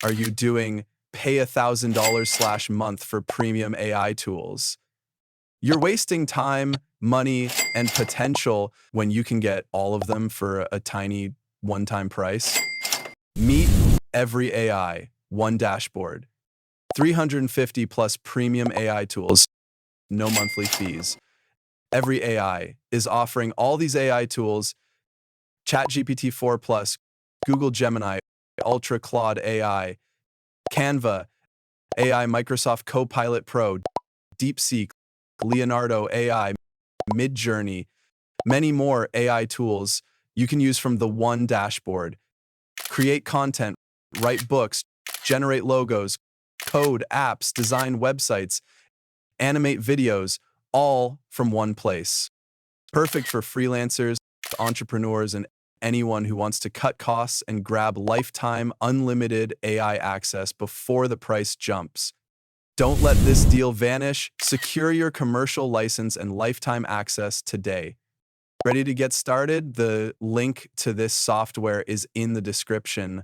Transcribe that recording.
are you doing pay $1,000/month for premium AI tools? You're wasting time, money, and potential when you can get all of them for a tiny one-time price. Meet Every AI, one dashboard. 350 plus premium AI tools, no monthly fees. Every AI is offering all these AI tools: ChatGPT 4 Plus, Google Gemini, Ultra Claude AI, Canva AI, Microsoft Copilot Pro, DeepSeek, Leonardo AI, Midjourney, many more AI tools you can use from the one dashboard. Create content, write books, generate logos, code apps, design websites, animate videos, all from one place. Perfect for freelancers, entrepreneurs, and anyone who wants to cut costs and grab lifetime unlimited AI access before the price jumps. Don't let this deal vanish. Secure your commercial license and lifetime access today. Ready to get started? The link to this software is in the description.